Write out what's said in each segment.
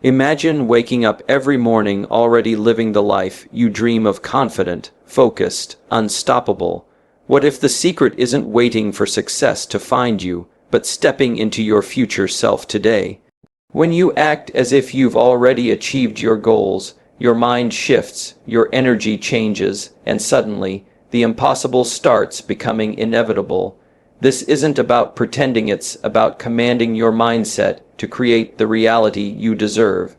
Imagine waking up every morning already living the life you dream of, confident, focused, unstoppable. What if the secret isn't waiting for success to find you, but stepping into your future self today? When you act as if you've already achieved your goals, your mind shifts, your energy changes, and suddenly, the impossible starts becoming inevitable. This isn't about pretending, it's about commanding your mindset to create the reality you deserve.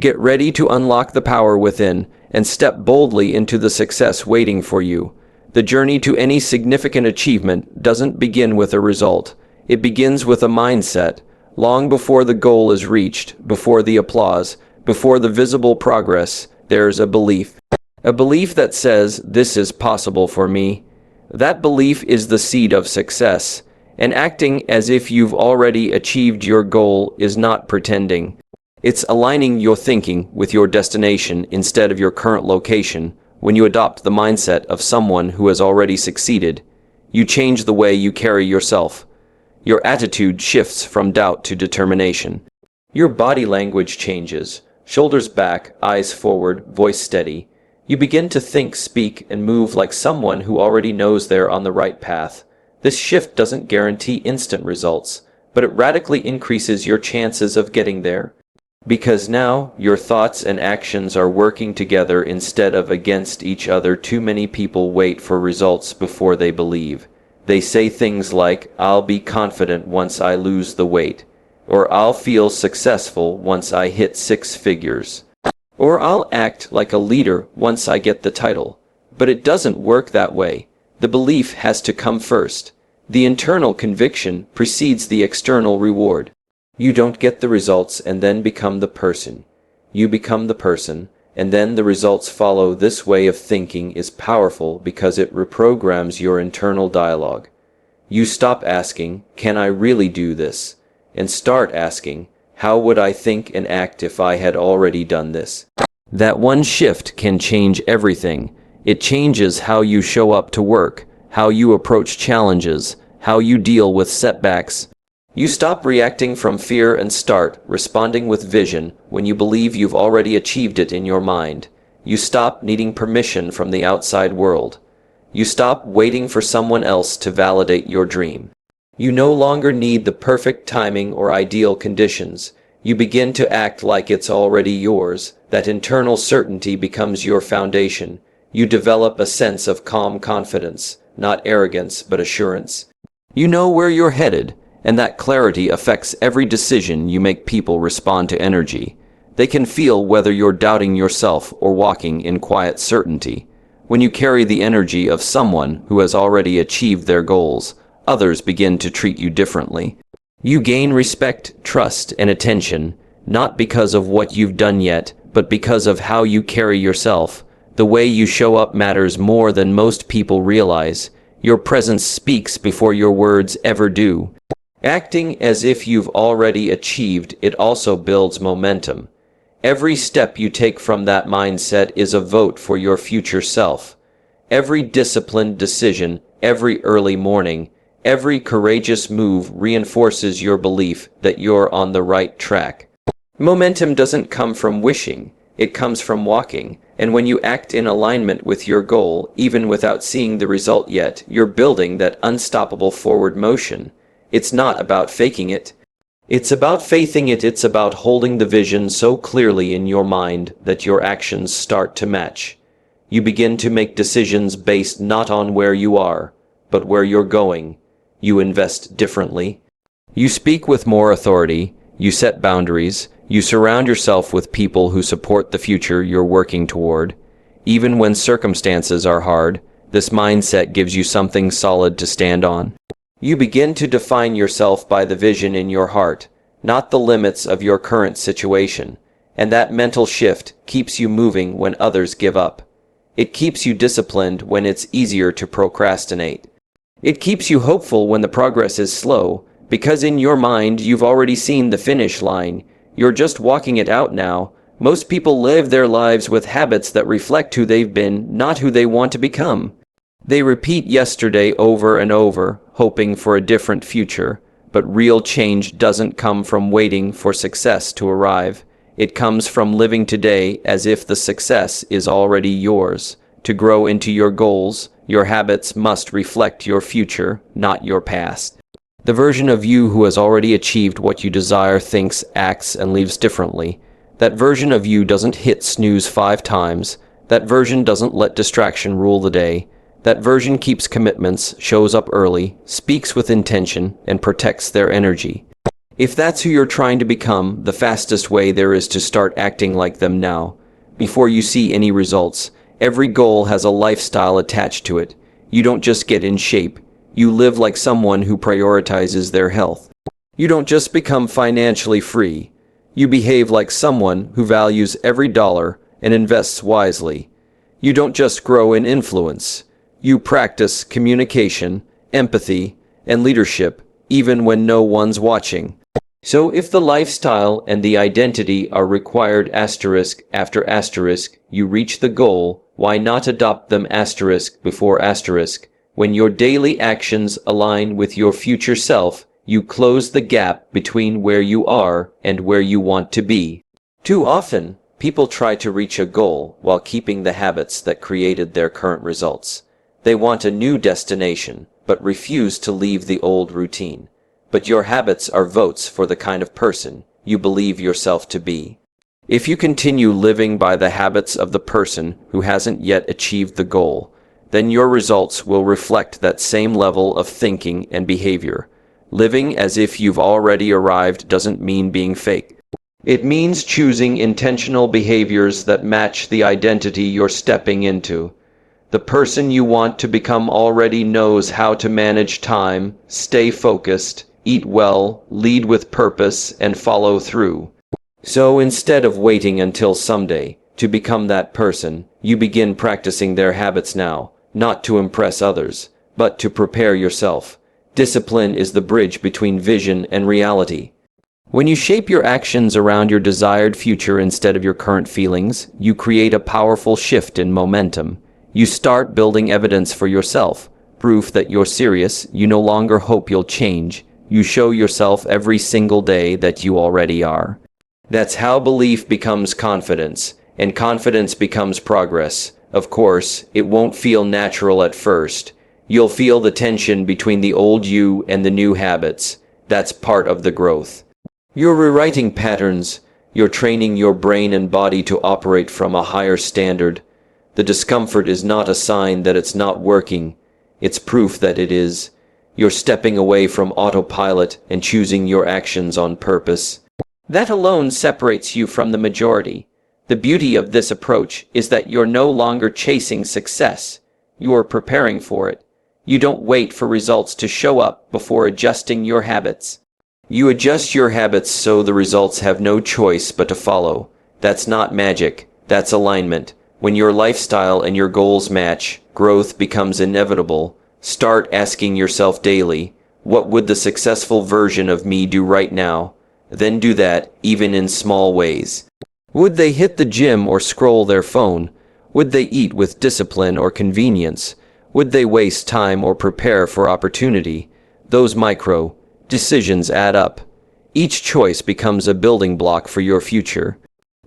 Get ready to unlock the power within and step boldly into the success waiting for you. The journey to any significant achievement doesn't begin with a result. It begins with a mindset. Long before the goal is reached, before the applause, before the visible progress, there's a belief. A belief that says, "This is possible for me." That belief is the seed of success, and acting as if you've already achieved your goal is not pretending. It's aligning your thinking with your destination instead of your current location. When you adopt the mindset of someone who has already succeeded, you change the way you carry yourself. Your attitude shifts from doubt to determination. Your body language changes, shoulders back, eyes forward, voice steady. You begin to think, speak, and move like someone who already knows they're on the right path. This shift doesn't guarantee instant results, but it radically increases your chances of getting there. Because now, your thoughts and actions are working together instead of against each other. Too many people wait for results before they believe. They say things like, "I'll be confident once I lose the weight," or "I'll feel successful once I hit 6 figures," or "I'll act like a leader once I get the title." But it doesn't work that way. The belief has to come first. The internal conviction precedes the external reward. You don't get the results and then become the person. You become the person, and then the results follow. This way of thinking is powerful because it reprograms your internal dialogue. You stop asking, "Can I really do this?" and start asking, "How would I think and act if I had already done this?" That one shift can change everything. It changes how you show up to work, how you approach challenges, how you deal with setbacks. You stop reacting from fear and start responding with vision. When you believe you've already achieved it in your mind, you stop needing permission from the outside world. You stop waiting for someone else to validate your dream. You no longer need the perfect timing or ideal conditions. You begin to act like it's already yours. That internal certainty becomes your foundation. You develop a sense of calm confidence, not arrogance but assurance. You know where you're headed, and that clarity affects every decision you make. People respond to energy. They can feel whether you're doubting yourself or walking in quiet certainty. When you carry the energy of someone who has already achieved their goals, others begin to treat you differently. You gain respect, trust, and attention, not because of what you've done yet, but because of how you carry yourself. The way you show up matters more than most people realize. Your presence speaks before your words ever do. Acting as if you've already achieved it also builds momentum. Every step you take from that mindset is a vote for your future self. Every disciplined decision, every early morning, every courageous move reinforces your belief that you're on the right track. Momentum doesn't come from wishing, it comes from walking. And when you act in alignment with your goal, even without seeing the result yet, you're building that unstoppable forward motion. It's not about faking it. It's about faithing it. It's about holding the vision so clearly in your mind that your actions start to match. You begin to make decisions based not on where you are, but where you're going. You invest differently. You speak with more authority. You set boundaries. You surround yourself with people who support the future you're working toward. Even when circumstances are hard, this mindset gives you something solid to stand on. You begin to define yourself by the vision in your heart, not the limits of your current situation. And that mental shift keeps you moving when others give up. It keeps you disciplined when it's easier to procrastinate. It keeps you hopeful when the progress is slow, because in your mind you've already seen the finish line. You're just walking it out now. Most people live their lives with habits that reflect who they've been, not who they want to become. They repeat yesterday over and over, hoping for a different future. But real change doesn't come from waiting for success to arrive. It comes from living today as if the success is already yours. To grow into your goals, your habits must reflect your future, not your past. The version of you who has already achieved what you desire thinks, acts, and lives differently. That version of you doesn't hit snooze 5 times. That version doesn't let distraction rule the day. That version keeps commitments, shows up early, speaks with intention, and protects their energy. If that's who you're trying to become, the fastest way there is to start acting like them now. Before you see any results, every goal has a lifestyle attached to it. You don't just get in shape. You live like someone who prioritizes their health. You don't just become financially free. You behave like someone who values every dollar and invests wisely. You don't just grow in influence. You practice communication, empathy, and leadership, even when no one's watching. So if the lifestyle and the identity are required asterisk after asterisk, you reach the goal, why not adopt them asterisk before asterisk? When your daily actions align with your future self, you close the gap between where you are and where you want to be. Too often, people try to reach a goal while keeping the habits that created their current results. They want a new destination, but refuse to leave the old routine. But your habits are votes for the kind of person you believe yourself to be. If you continue living by the habits of the person who hasn't yet achieved the goal, then your results will reflect that same level of thinking and behavior. Living as if you've already arrived doesn't mean being fake. It means choosing intentional behaviors that match the identity you're stepping into. The person you want to become already knows how to manage time, stay focused, eat well, lead with purpose, and follow through. So instead of waiting until someday to become that person, you begin practicing their habits now, not to impress others, but to prepare yourself. Discipline is the bridge between vision and reality. When you shape your actions around your desired future instead of your current feelings, you create a powerful shift in momentum. You start building evidence for yourself, proof that you're serious. You no longer hope you'll change. You show yourself every single day that you already are. That's how belief becomes confidence, and confidence becomes progress. Of course, it won't feel natural at first. You'll feel the tension between the old you and the new habits. That's part of the growth. You're rewriting patterns. You're training your brain and body to operate from a higher standard. The discomfort is not a sign that it's not working. It's proof that it is. You're stepping away from autopilot and choosing your actions on purpose. That alone separates you from the majority. The beauty of this approach is that you're no longer chasing success. You're preparing for it. You don't wait for results to show up before adjusting your habits. You adjust your habits so the results have no choice but to follow. That's not magic. That's alignment. When your lifestyle and your goals match, growth becomes inevitable. Start asking yourself daily, what would the successful version of me do right now? Then do that, even in small ways. Would they hit the gym or scroll their phone? Would they eat with discipline or convenience? Would they waste time or prepare for opportunity? Those micro decisions add up. Each choice becomes a building block for your future.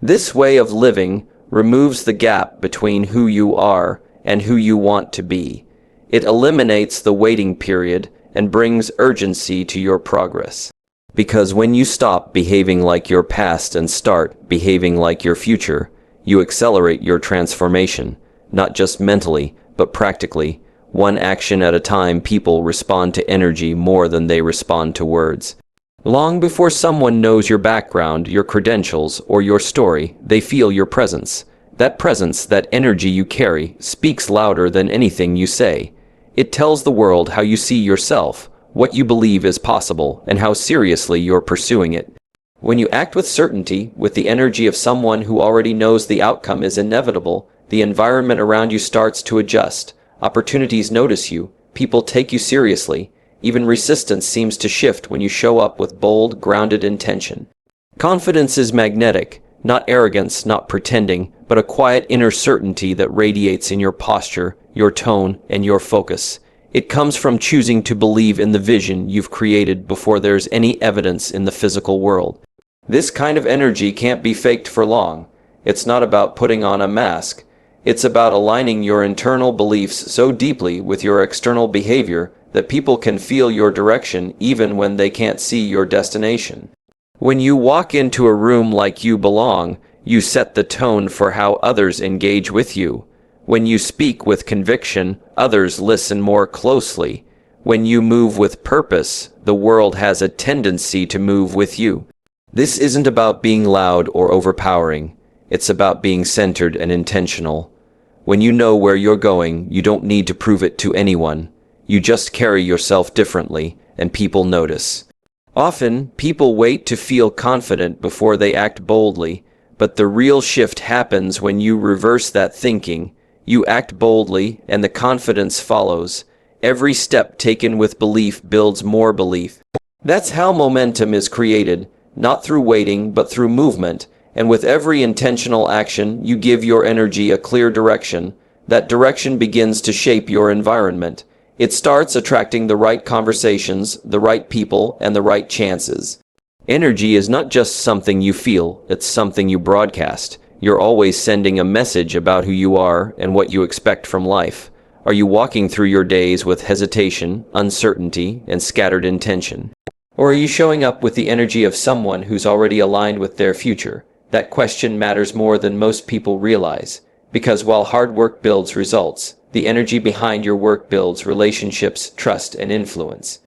This way of living removes the gap between who you are and who you want to be. It eliminates the waiting period and brings urgency to your progress. Because when you stop behaving like your past and start behaving like your future, you accelerate your transformation, not just mentally, but practically. One action at a time, people respond to energy more than they respond to words. Long before someone knows your background, your credentials, or your story, they feel your presence. That presence, that energy you carry, speaks louder than anything you say. It tells the world how you see yourself, what you believe is possible, and how seriously you're pursuing it. When you act with certainty, with the energy of someone who already knows the outcome is inevitable, the environment around you starts to adjust. Opportunities notice you, people take you seriously. Even resistance seems to shift when you show up with bold, grounded intention. Confidence is magnetic, not arrogance, not pretending, but a quiet inner certainty that radiates in your posture, your tone, and your focus. It comes from choosing to believe in the vision you've created before there's any evidence in the physical world. This kind of energy can't be faked for long. It's not about putting on a mask. It's about aligning your internal beliefs so deeply with your external behavior that people can feel your direction even when they can't see your destination. When you walk into a room like you belong, you set the tone for how others engage with you. When you speak with conviction, others listen more closely. When you move with purpose, the world has a tendency to move with you. This isn't about being loud or overpowering. It's about being centered and intentional. When you know where you're going, you don't need to prove it to anyone. You just carry yourself differently, and people notice. Often, people wait to feel confident before they act boldly, but the real shift happens when you reverse that thinking. You act boldly, and the confidence follows. Every step taken with belief builds more belief. That's how momentum is created, not through waiting, but through movement. And with every intentional action, you give your energy a clear direction. That direction begins to shape your environment. It starts attracting the right conversations, the right people, and the right chances. Energy is not just something you feel, it's something you broadcast. You're always sending a message about who you are and what you expect from life. Are you walking through your days with hesitation, uncertainty, and scattered intention? Or are you showing up with the energy of someone who's already aligned with their future? That question matters more than most people realize, because while hard work builds results, the energy behind your work builds relationships, trust, and influence.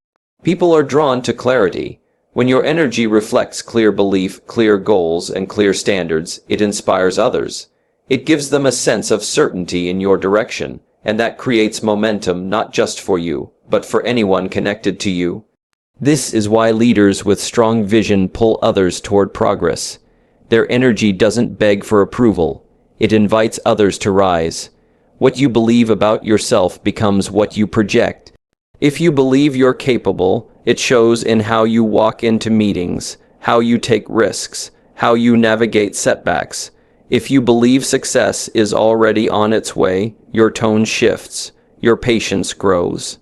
People are drawn to clarity. When your energy reflects clear belief, clear goals, and clear standards, it inspires others. It gives them a sense of certainty in your direction, and that creates momentum not just for you, but for anyone connected to you. This is why leaders with strong vision pull others toward progress. Their energy doesn't beg for approval. It invites others to rise. What you believe about yourself becomes what you project. If you believe you're capable, it shows in how you walk into meetings, how you take risks, how you navigate setbacks. If you believe success is already on its way, your tone shifts, your patience grows,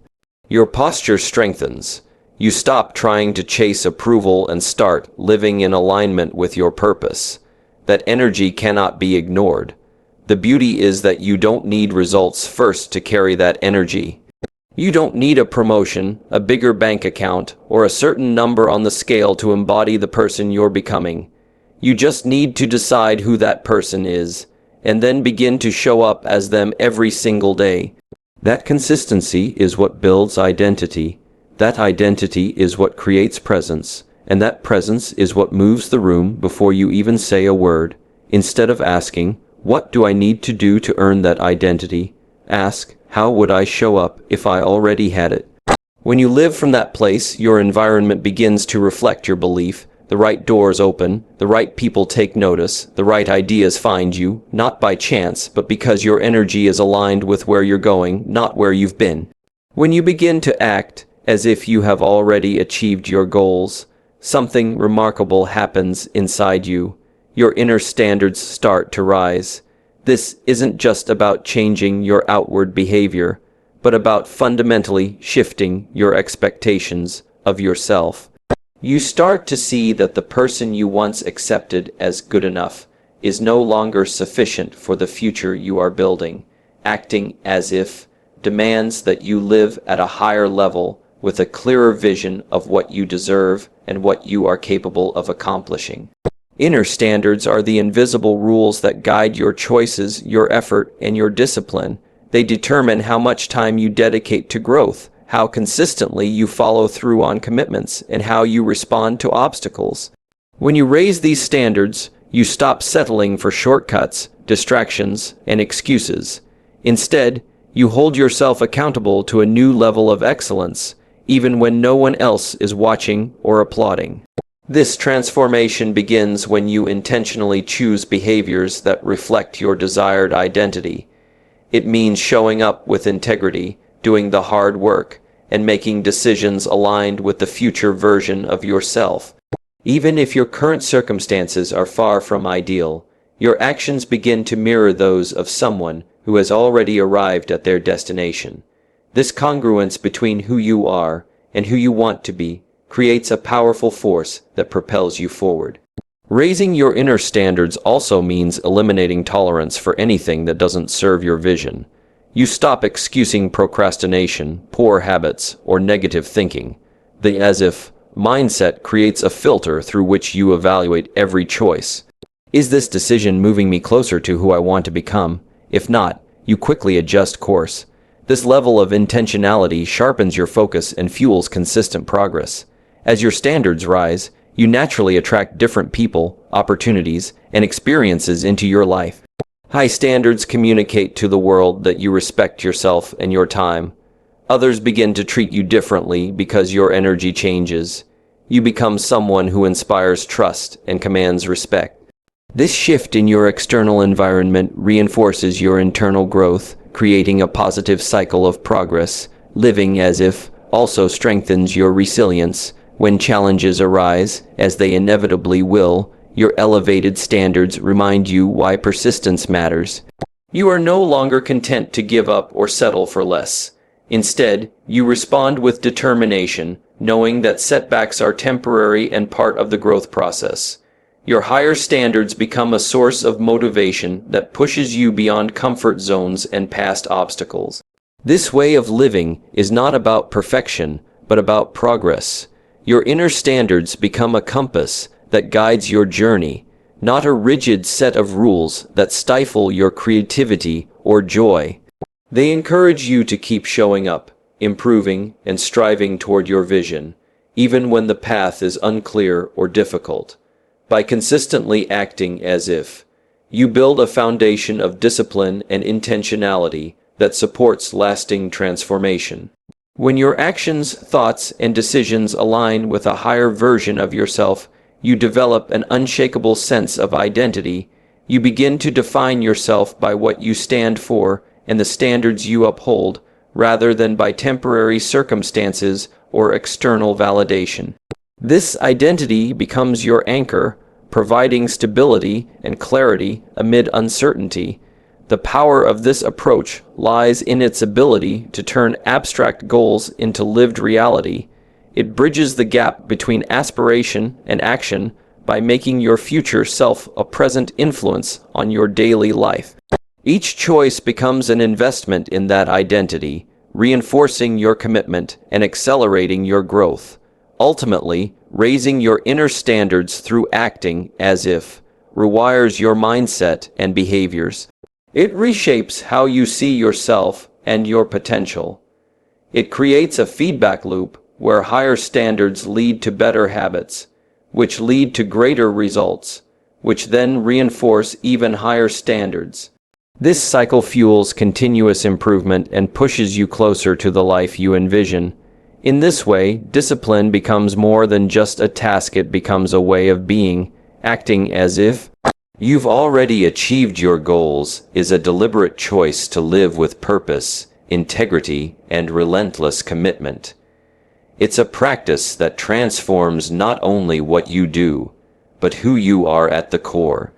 your posture strengthens. You stop trying to chase approval and start living in alignment with your purpose. That energy cannot be ignored. The beauty is that you don't need results first to carry that energy. You don't need a promotion, a bigger bank account, or a certain number on the scale to embody the person you're becoming. You just need to decide who that person is, and then begin to show up as them every single day. That consistency is what builds identity. That identity is what creates presence, and that presence is what moves the room before you even say a word. Instead of asking, "What do I need to do to earn that identity?" ask, "How would I show up if I already had it?" When you live from that place, your environment begins to reflect your belief. The right doors open, the right people take notice, the right ideas find you, not by chance, but because your energy is aligned with where you're going, not where you've been. When you begin to act as if you have already achieved your goals, something remarkable happens inside you. Your inner standards start to rise. This isn't just about changing your outward behavior, but about fundamentally shifting your expectations of yourself. You start to see that the person you once accepted as good enough is no longer sufficient for the future you are building. Acting as if demands that you live at a higher level with a clearer vision of what you deserve and what you are capable of accomplishing. Inner standards are the invisible rules that guide your choices, your effort, and your discipline. They determine how much time you dedicate to growth, how consistently you follow through on commitments, and how you respond to obstacles. When you raise these standards, you stop settling for shortcuts, distractions, and excuses. Instead, you hold yourself accountable to a new level of excellence, even when no one else is watching or applauding. This transformation begins when you intentionally choose behaviors that reflect your desired identity. It means showing up with integrity, doing the hard work, and making decisions aligned with the future version of yourself. Even if your current circumstances are far from ideal, your actions begin to mirror those of someone who has already arrived at their destination. This congruence between who you are and who you want to be creates a powerful force that propels you forward. Raising your inner standards also means eliminating tolerance for anything that doesn't serve your vision. You stop excusing procrastination, poor habits, or negative thinking. The as-if mindset creates a filter through which you evaluate every choice. Is this decision moving me closer to who I want to become? If not, you quickly adjust course. This level of intentionality sharpens your focus and fuels consistent progress. As your standards rise, you naturally attract different people, opportunities, and experiences into your life. High standards communicate to the world that you respect yourself and your time. Others begin to treat you differently because your energy changes. You become someone who inspires trust and commands respect. This shift in your external environment reinforces your internal growth, creating a positive cycle of progress. Living as if also strengthens your resilience. When challenges arise, as they inevitably will, your elevated standards remind you why persistence matters. You are no longer content to give up or settle for less. Instead, you respond with determination, knowing that setbacks are temporary and part of the growth process. Your higher standards become a source of motivation that pushes you beyond comfort zones and past obstacles. This way of living is not about perfection, but about progress. Your inner standards become a compass that guides your journey, not a rigid set of rules that stifle your creativity or joy. They encourage you to keep showing up, improving, and striving toward your vision, even when the path is unclear or difficult. By consistently acting as if, you build a foundation of discipline and intentionality that supports lasting transformation. When your actions, thoughts, and decisions align with a higher version of yourself, you develop an unshakable sense of identity. You begin to define yourself by what you stand for and the standards you uphold, rather than by temporary circumstances or external validation. This identity becomes your anchor, providing stability and clarity amid uncertainty. The power of this approach lies in its ability to turn abstract goals into lived reality. It bridges the gap between aspiration and action by making your future self a present influence on your daily life. Each choice becomes an investment in that identity, reinforcing your commitment and accelerating your growth. Ultimately, raising your inner standards through acting as if rewires your mindset and behaviors. It reshapes how you see yourself and your potential. It creates a feedback loop where higher standards lead to better habits, which lead to greater results, which then reinforce even higher standards. This cycle fuels continuous improvement and pushes you closer to the life you envision. In this way, discipline becomes more than just a task, it becomes a way of being. Acting as if you've already achieved your goals is a deliberate choice to live with purpose, integrity, and relentless commitment. It's a practice that transforms not only what you do, but who you are at the core.